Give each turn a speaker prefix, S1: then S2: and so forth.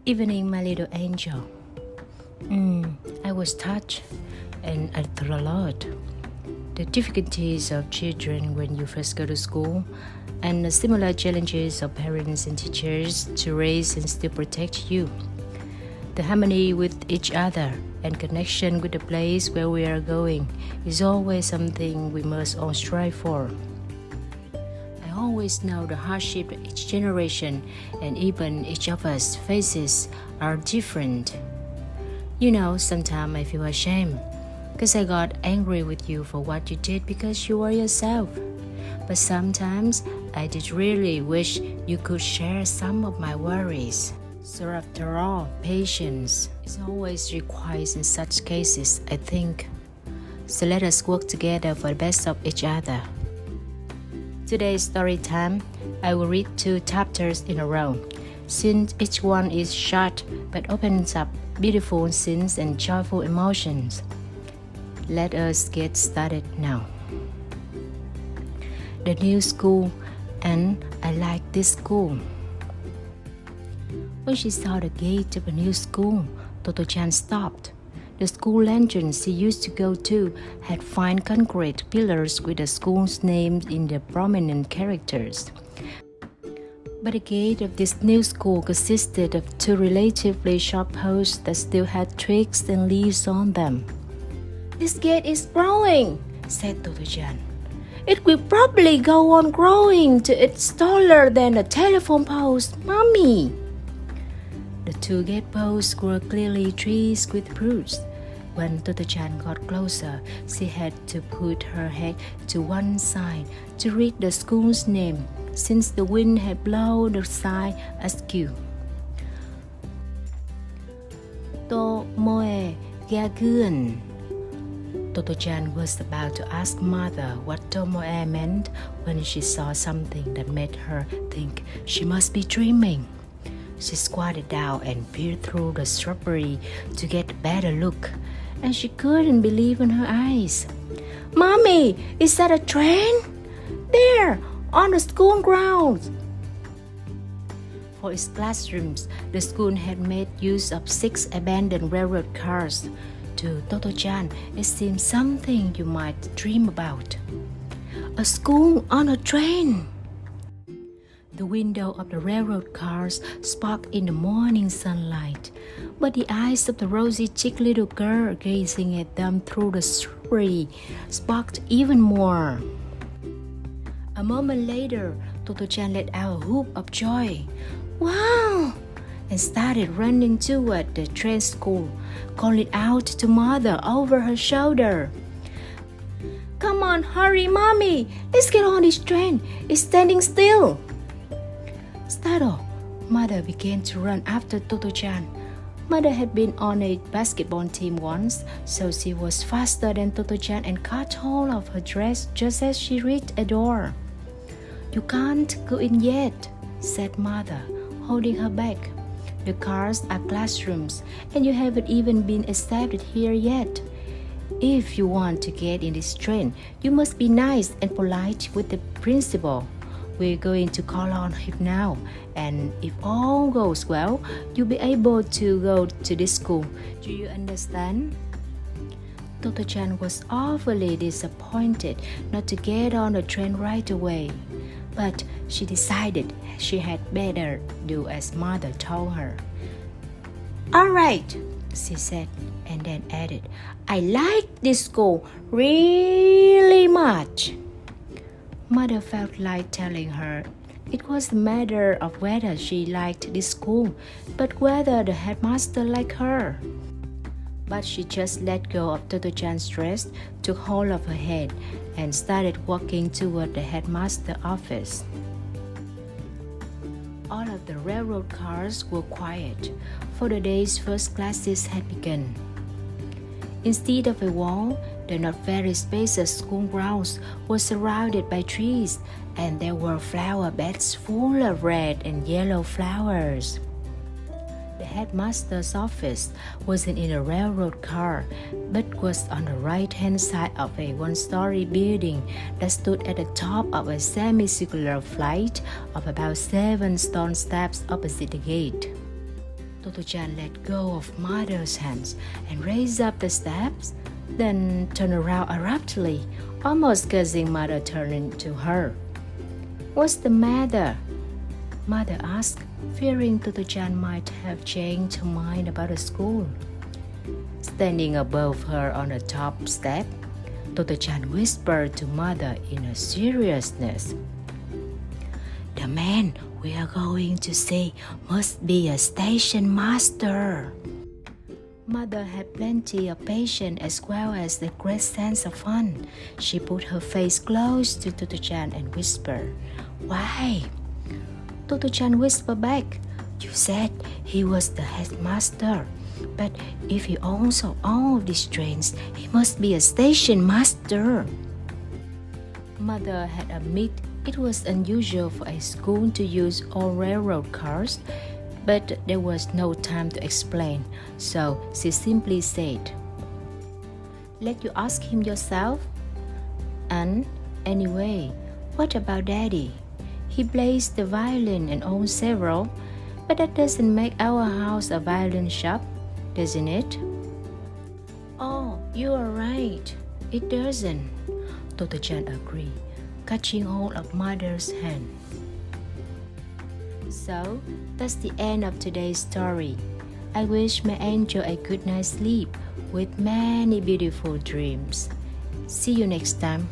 S1: Evening, my little angel. I was touched and I thought a lot. The difficulties of children when you first go to school and the similar challenges of parents and teachers to raise and still protect you. The harmony with each other and connection with the place where we are going is always something we must all strive for. I always know the hardship that each generation and even each of us faces are different. You know, sometimes I feel ashamed because I got angry with you for what you did because you were yourself. But sometimes I did really wish you could share some of my worries. So after all, patience is always required in such cases, I think. So let us work together for the best of each other. Today's story time, I will read 2 chapters in a row, since each one is short but opens up beautiful scenes and joyful emotions. Let us get started now. The new school, and I like this school. When she saw the gate of a new school, Totto-chan stopped. The school entrance she used to go to had fine concrete pillars with the school's name in the prominent characters. But the gate of this new school consisted of 2 relatively short posts that still had twigs and leaves on them. "This gate is growing," said Totto-chan. "It will probably go on growing till it's taller than a telephone post, Mommy." The 2 gate posts were clearly trees with roots. When Totto-chan got closer, she had to put her head to one side to read the school's name, since the wind had blown the sign askew. Meoikechuyen. Totto-chan was about to ask Mother what Tomoe meant when she saw something that made her think she must be dreaming. She squatted down and peered through the shrubbery to get a better look, and she couldn't believe in her eyes. "Mommy, is that a train? There, on the school grounds." For its classrooms, the school had made use of 6 abandoned railroad cars. To Totto-chan, it seemed something you might dream about. A school on a train. The window of the railroad cars sparkled in the morning sunlight, but the eyes of the rosy-cheeked little girl gazing at them through the shrubbery sparkled even more. A moment later, Totto-chan let out a whoop of joy. "Wow!" and started running toward the train school, calling out to Mother over her shoulder. "Come on, hurry, Mommy! Let's get on this train. It's standing still." Startled, Mother began to run after Totto-chan. Mother had been on a basketball team once, so she was faster than Totto-chan and caught hold of her dress just as she reached a door. "You can't go in yet," said Mother, holding her back. "The cars are classrooms, and you haven't even been accepted here yet. If you want to get in this train, you must be nice and polite with the principal. We're going to call on him now, and if all goes well, you'll be able to go to this school. Do you understand?" Totto-chan was awfully disappointed not to get on the train right away, but she decided she had better do as Mother told her. "All right," she said, and then added, "I like this school really much." Mother felt like telling her it was a matter of whether she liked this school, but whether the headmaster liked her. But she just let go of Totto-chan's dress, took hold of her head, and started walking toward the headmaster's office. All of the railroad cars were quiet, for the day's first classes had begun. Instead of a wall, the not very spacious school grounds were surrounded by trees, and there were flower beds full of red and yellow flowers. The headmaster's office wasn't in a railroad car, but was on the right-hand side of a 1-story building that stood at the top of a semicircular flight of about 7 stone steps opposite the gate. Totto-chan let go of mother's hands and raced up the steps, then turned around abruptly, almost causing mother turning to her. "What's the matter?" Mother asked, fearing Totto-chan might have changed her mind about the school. Standing above her on the top step, Totto-chan whispered to mother in a seriousness, "The man we are going to see must be a station master." Mother had plenty of patience as well as a great sense of fun. She put her face close to Totto-chan and whispered, "Why?" Totto-chan whispered back, "You said he was the headmaster, but if he owns all of these trains, he must be a station master." Mother had admitted it was unusual for a school to use all railroad cars, but there was no time to explain, so she simply said, "Let you ask him yourself. And anyway, what about Daddy? He plays the violin and owns several, but that doesn't make our house a violin shop, doesn't it?" "Oh, you are right. It doesn't," Totto-chan agreed, catching hold of mother's hand. So, that's the end of today's story. I wish my angel a good night's sleep with many beautiful dreams. See you next time.